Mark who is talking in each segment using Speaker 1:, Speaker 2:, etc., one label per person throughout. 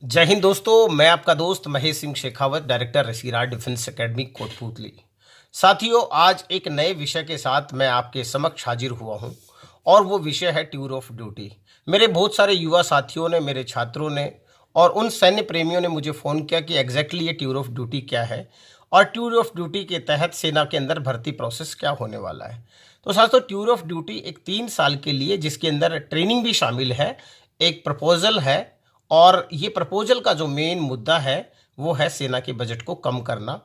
Speaker 1: जय हिंद दोस्तों। मैं आपका दोस्त Mahesh Singh Shekhawat, director Rasiraj Defence Academy Kotputli. साथियों, आज एक नए विषय के साथ मैं आपके समक्ष हाजिर हुआ हूं और वो विषय है टूर ऑफ ड्यूटी। मेरे बहुत सारे युवा साथियों ने, मेरे छात्रों ने और उन सैन्य प्रेमियों ने मुझे फ़ोन किया कि एग्जैक्टली ये टूर ऑफ ड्यूटी क्या है और टूर ऑफ ड्यूटी के तहत सेना के अंदर भर्ती प्रोसेस क्या होने वाला है। तो साथियों, टूर ऑफ ड्यूटी एक 3 साल के लिए, जिसके अंदर ट्रेनिंग भी शामिल है, एक प्रपोजल है। और ये प्रपोजल का जो मेन मुद्दा है वो है सेना के बजट को कम करना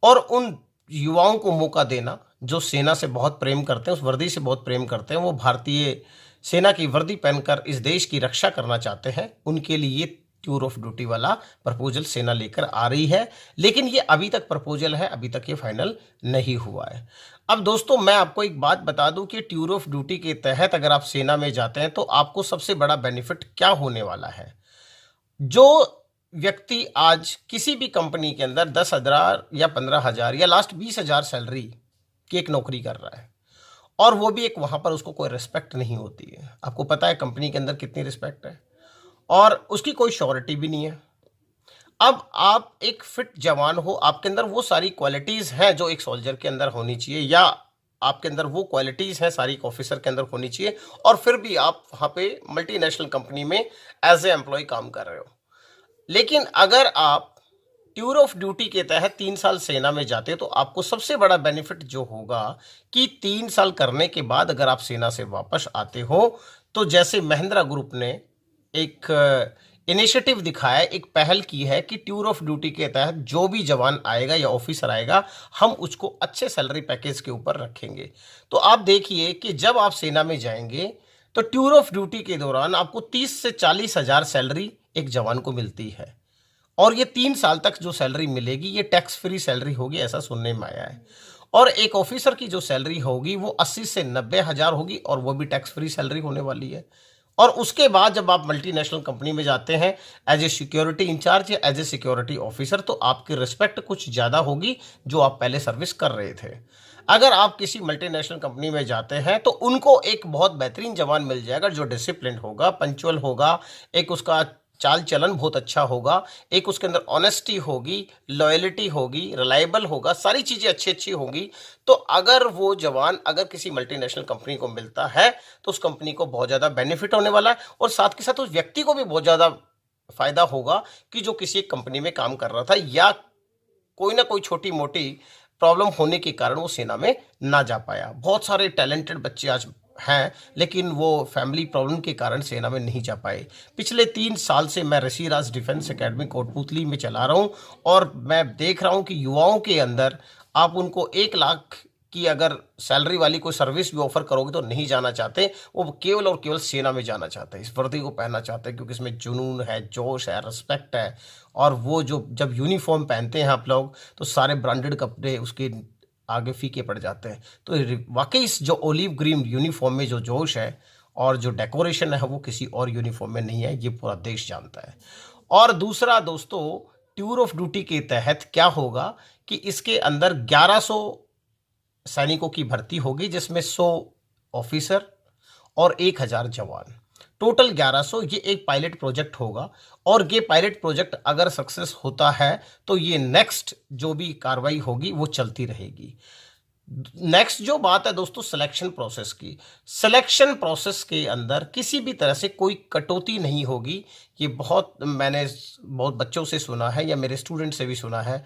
Speaker 1: और उन युवाओं को मौका देना जो सेना से बहुत प्रेम करते हैं, उस वर्दी से बहुत प्रेम करते हैं, वो भारतीय सेना की वर्दी पहनकर इस देश की रक्षा करना चाहते हैं। उनके लिए ये टूर ऑफ ड्यूटी वाला प्रपोजल सेना लेकर आ रही है, लेकिन ये अभी तक प्रपोजल है, अभी तक ये फाइनल नहीं हुआ है। अब दोस्तों, मैं आपको एक बात बता दूं कि टूर ऑफ ड्यूटी के तहत अगर आप सेना में जाते हैं तो आपको सबसे बड़ा बेनिफिट क्या होने वाला है। जो व्यक्ति आज किसी भी कंपनी के अंदर 10,000 या 15,000 या लास्ट 20,000 सैलरी की एक नौकरी कर रहा है और वो भी एक वहां पर उसको कोई रिस्पेक्ट नहीं होती है। आपको पता है कंपनी के अंदर कितनी रिस्पेक्ट है और उसकी कोई श्योरिटी भी नहीं है। अब आप एक फिट जवान हो, आपके अंदर वो सारी क्वालिटीज हैं जो एक सोल्जर के अंदर होनी चाहिए, या आपके अंदर वो क्वालिटीज हैं सारी एक ऑफिसर के अंदर होनी चाहिए, और फिर भी आप वहां पे मल्टीनेशनल कंपनी में एज ए एम्प्लॉय काम कर रहे हो। लेकिन अगर आप टूर ऑफ ड्यूटी के तहत 3 साल सेना में जाते हो तो आपको सबसे बड़ा बेनिफिट जो होगा कि 3 साल करने के बाद अगर आप सेना से वापस आते हो तो जैसे महिंद्रा ग्रुप ने एक इनिशिएटिव दिखाया है, एक पहल की है कि टूर ऑफ ड्यूटी के तहत जो भी जवान आएगा या ऑफिसर आएगा, हम उसको अच्छे सैलरी पैकेज के ऊपर रखेंगे। तो आप देखिए कि जब आप सेना में जाएंगे तो टूर ऑफ ड्यूटी के दौरान आपको 30 से 40 हजार सैलरी एक जवान को मिलती है और ये 3 साल तक जो सैलरी मिलेगी ये टैक्स फ्री सैलरी होगी, ऐसा सुनने में आया है। और एक ऑफिसर की जो सैलरी होगी वो 80 से 90 हजार होगी और वो भी टैक्स फ्री सैलरी होने वाली है। और उसके बाद जब आप मल्टीनेशनल कंपनी में जाते हैं एज ए सिक्योरिटी इंचार्ज या एज ए सिक्योरिटी ऑफिसर, तो आपकी रिस्पेक्ट कुछ ज़्यादा होगी जो आप पहले सर्विस कर रहे थे। अगर आप किसी मल्टीनेशनल कंपनी में जाते हैं तो उनको एक बहुत बेहतरीन जवान मिल जाएगा जो डिसिप्लिन होगा, पंचुअल होगा, एक उसका चाल चलन बहुत अच्छा होगा, एक उसके अंदर ऑनेस्टी होगी, लॉयलिटी होगी, रिलायबल होगा, सारी चीज़ें अच्छी अच्छी होंगी। तो अगर वो जवान अगर किसी मल्टीनेशनल कंपनी को मिलता है तो उस कंपनी को बहुत ज़्यादा बेनिफिट होने वाला है और साथ के साथ उस व्यक्ति को भी बहुत ज़्यादा फायदा होगा कि जो किसी एक कंपनी में काम कर रहा था या कोई ना कोई छोटी मोटी प्रॉब्लम होने के कारण वो सेना में ना जा पाया। बहुत सारे टैलेंटेड बच्चे आज हैं लेकिन वो फैमिली प्रॉब्लम के कारण सेना में नहीं जा पाए। पिछले 3 साल से मैं ऋषिराज डिफेंस एकेडमी कोटपूतली में चला रहा हूँ और मैं देख रहा हूँ कि युवाओं के अंदर आप उनको 1 लाख की अगर सैलरी वाली कोई सर्विस भी ऑफर करोगे तो नहीं जाना चाहते, वो केवल और केवल सेना में जाना चाहते हैं, इस वर्दी को पहनना चाहते हैं क्योंकि इसमें जुनून है, जोश है, रिस्पेक्ट है। और वो जो जब यूनिफॉर्म पहनते हैं आप लोग तो सारे ब्रांडेड कपड़े उसके आगे फीके पड़ जाते हैं। तो वाकई इस जो ओलिव ग्रीन यूनिफॉर्म में जो जोश है और जो डेकोरेशन है वो किसी और यूनिफॉर्म में नहीं है, ये पूरा देश जानता है। और दूसरा दोस्तों, टूर ऑफ ड्यूटी के तहत क्या होगा कि इसके अंदर 1100 सैनिकों की भर्ती होगी जिसमें 100 ऑफिसर और 1,000 जवान, टोटल 1100। ये एक पायलट प्रोजेक्ट होगा और ये पायलट प्रोजेक्ट अगर सक्सेस होता है तो ये नेक्स्ट जो भी कार्रवाई होगी वो चलती रहेगी। नेक्स्ट जो बात है दोस्तों सिलेक्शन प्रोसेस की, सिलेक्शन प्रोसेस के अंदर किसी भी तरह से कोई कटौती नहीं होगी। ये मैंने बहुत बच्चों से सुना है या मेरे स्टूडेंट से भी सुना है।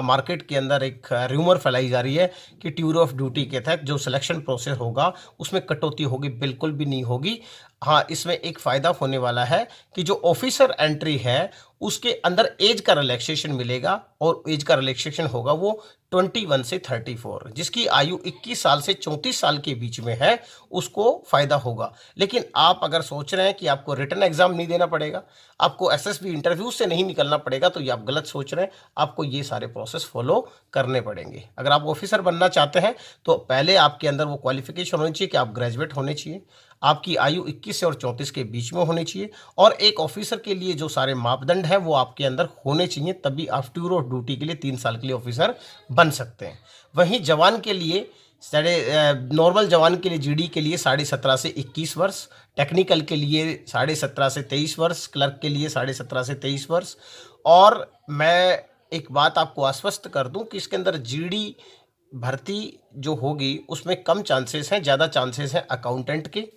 Speaker 1: मार्केट के अंदर एक र्यूमर फैलाई जा रही है कि टूर ऑफ ड्यूटी के तहत जो सिलेक्शन प्रोसेस होगा उसमें कटौती होगी, बिल्कुल भी नहीं होगी। हाँ, इसमें एक फ़ायदा होने वाला है कि जो ऑफिसर एंट्री है उसके अंदर एज का रिलैक्सेशन मिलेगा और एज का रिलैक्सेशन होगा वो 21 से 34, जिसकी आयु 21 साल से 34 साल के बीच में है उसको फ़ायदा होगा। लेकिन आप अगर सोच रहे हैं कि आपको रिटन एग्ज़ाम नहीं देना पड़ेगा, आपको एसएसबी इंटरव्यू से नहीं निकलना पड़ेगा, तो ये आप गलत सोच रहे हैं। आपको ये सारे प्रोसेस फॉलो करने पड़ेंगे। अगर आप ऑफिसर बनना चाहते हैं तो पहले आपके अंदर वो क्वालिफिकेशन होनी चाहिए कि आप ग्रेजुएट होने चाहिए, आपकी आयु 21 से और 34 के बीच में होनी चाहिए और एक ऑफिसर के लिए जो सारे मापदंड हैं वो आपके अंदर होने चाहिए, तभी आप टूर ऑफ ड्यूटी के लिए 3 साल के लिए ऑफिसर बन सकते हैं। वहीं जवान के लिए नॉर्मल जवान के लिए जीडी के लिए 17.5 से 21 वर्ष, टेक्निकल के लिए 17.5 से 23 वर्ष, क्लर्क के लिए 17.5 से 23 वर्ष। और मैं एक बात आपको आश्वस्त कर दूं कि इसके अंदर जीडी भर्ती जो होगी उसमें कम चांसेस हैं, ज़्यादा चांसेस हैं अकाउंटेंट के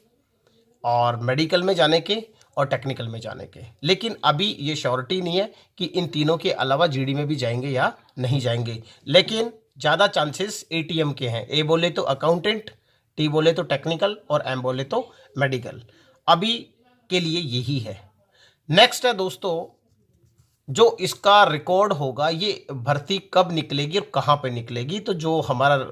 Speaker 1: और मेडिकल में जाने के और टेक्निकल में जाने के। लेकिन अभी ये श्योरिटी नहीं है कि इन तीनों के अलावा जीडी में भी जाएंगे या नहीं जाएंगे, लेकिन ज़्यादा चांसेस एटीएम के हैं। ए बोले तो अकाउंटेंट, टी बोले तो टेक्निकल और एम बोले तो मेडिकल। अभी के लिए यही है। नेक्स्ट है दोस्तों, जो इसका रिकॉर्ड होगा ये भर्ती कब निकलेगी और कहाँ पे निकलेगी, तो जो हमारा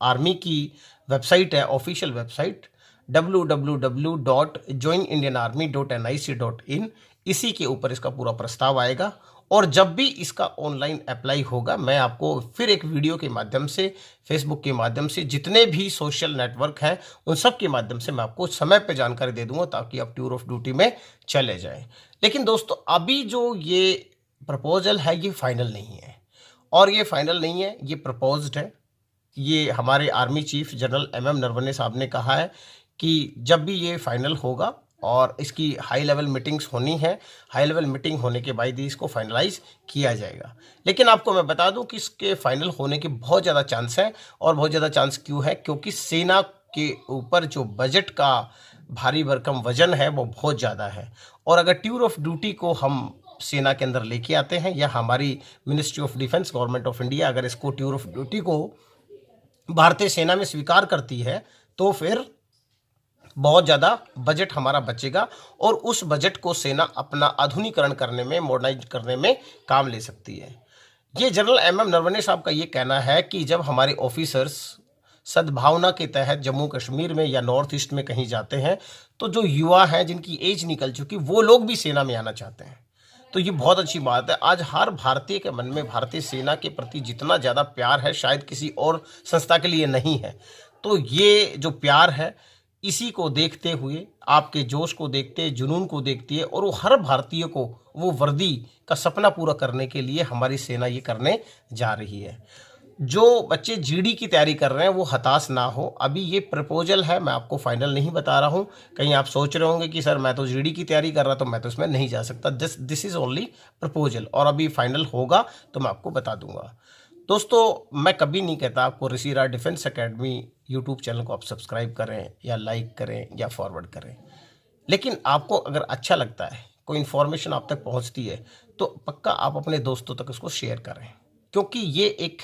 Speaker 1: आर्मी की वेबसाइट है, ऑफिशियल वेबसाइट www.joinindianarmy.nic.in, इसी के ऊपर इसका पूरा प्रस्ताव आएगा। और जब भी इसका ऑनलाइन अप्लाई होगा मैं आपको फिर एक वीडियो के माध्यम से, फेसबुक के माध्यम से, जितने भी सोशल नेटवर्क हैं उन सब के माध्यम से मैं आपको समय पे जानकारी दे दूंगा ताकि आप टूर ऑफ ड्यूटी में चले जाएं। लेकिन दोस्तों अभी जो ये प्रपोजल है ये फाइनल नहीं है, और ये फाइनल नहीं है, ये प्रपोज्ड है। ये हमारे army chief general MM Naravane साहब ने कहा है कि जब भी ये फाइनल होगा और इसकी हाई लेवल मीटिंग्स होनी है, हाई लेवल मीटिंग होने के बाद ही इसको फाइनलाइज किया जाएगा। लेकिन आपको मैं बता दूं कि इसके फाइनल होने के बहुत ज़्यादा चांस हैं। और बहुत ज़्यादा चांस क्यों है? क्योंकि सेना के ऊपर जो बजट का भारी भरकम वजन है वो बहुत ज़्यादा है। और अगर टूर ऑफ ड्यूटी को हम सेना के अंदर लेके आते हैं, या हमारी ministry of defence, government of India अगर इसको टूर ऑफ ड्यूटी को भारतीय सेना में स्वीकार करती है, तो फिर बहुत ज़्यादा बजट हमारा बचेगा और उस बजट को सेना अपना आधुनिकीकरण करने में, मॉडर्नाइज करने में काम ले सकती है। ये जनरल MM नरवणे साहब का ये कहना है कि जब हमारे ऑफिसर्स सद्भावना के तहत जम्मू कश्मीर में या नॉर्थ ईस्ट में कहीं जाते हैं, तो जो युवा हैं जिनकी एज निकल चुकी, वो लोग भी सेना में आना चाहते हैं। तो ये बहुत अच्छी बात है। आज हर भारतीय के मन में भारतीय सेना के प्रति जितना ज़्यादा प्यार है शायद किसी और संस्था के लिए नहीं है। तो ये जो प्यार है, इसी को देखते हुए, आपके जोश को देखते, जुनून को देखती है, और वो हर भारतीय को वो वर्दी का सपना पूरा करने के लिए हमारी सेना ये करने जा रही है। जो बच्चे जीडी की तैयारी कर रहे हैं वो हताश ना हो। अभी ये प्रपोजल है, मैं आपको फाइनल नहीं बता रहा हूँ। कहीं आप सोच रहे होंगे कि सर मैं तो जीडी की तैयारी कर रहा तो मैं तो इसमें नहीं जा सकता। दिस इज़ ओनली प्रपोजल, और अभी फाइनल होगा तो मैं आपको बता दूंगा। दोस्तों मैं कभी नहीं कहता आपको ऋषि राज डिफेंस एकेडमी यूट्यूब चैनल को आप सब्सक्राइब करें या लाइक करें या फॉरवर्ड करें, लेकिन आपको अगर अच्छा लगता है, कोई इन्फॉर्मेशन आप तक पहुंचती है, तो पक्का आप अपने दोस्तों तक उसको शेयर करें, क्योंकि ये एक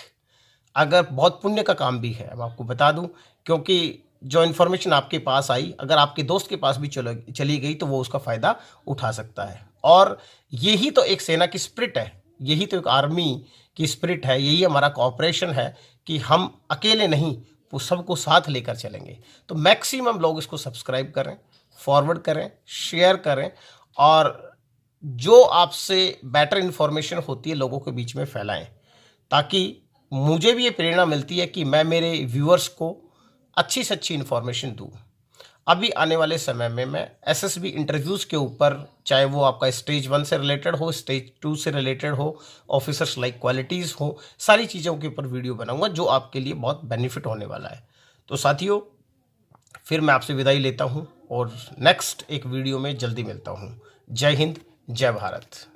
Speaker 1: अगर बहुत पुण्य का काम भी है। अब आपको बता दूं, क्योंकि जो इन्फॉर्मेशन आपके पास आई अगर आपके दोस्त के पास भी चली गई तो वो उसका फ़ायदा उठा सकता है। और यही तो एक सेना की स्पिरिट है, यही तो एक आर्मी की स्पिरिट है, यही हमारा कोऑपरेशन है कि हम अकेले नहीं, वो सबको साथ लेकर चलेंगे। तो मैक्सिमम लोग इसको सब्सक्राइब करें, फॉरवर्ड करें, शेयर करें, और जो आपसे बेटर इन्फॉर्मेशन होती है लोगों के बीच में फैलाएं, ताकि मुझे भी ये प्रेरणा मिलती है कि मैं मेरे व्यूअर्स को अच्छी से अच्छी इन्फॉर्मेशन दूँ। अभी आने वाले समय में मैं SSB इंटरव्यूज़ के ऊपर, चाहे वो आपका स्टेज 1 से रिलेटेड हो, स्टेज 2 से रिलेटेड हो, ऑफिसर्स लाइक क्वालिटीज़ हो, सारी चीज़ों के ऊपर वीडियो बनाऊंगा जो आपके लिए बहुत बेनिफिट होने वाला है। तो साथियों फिर मैं आपसे विदाई लेता हूं और नेक्स्ट एक वीडियो में जल्दी मिलता हूं। जय हिंद, जय भारत।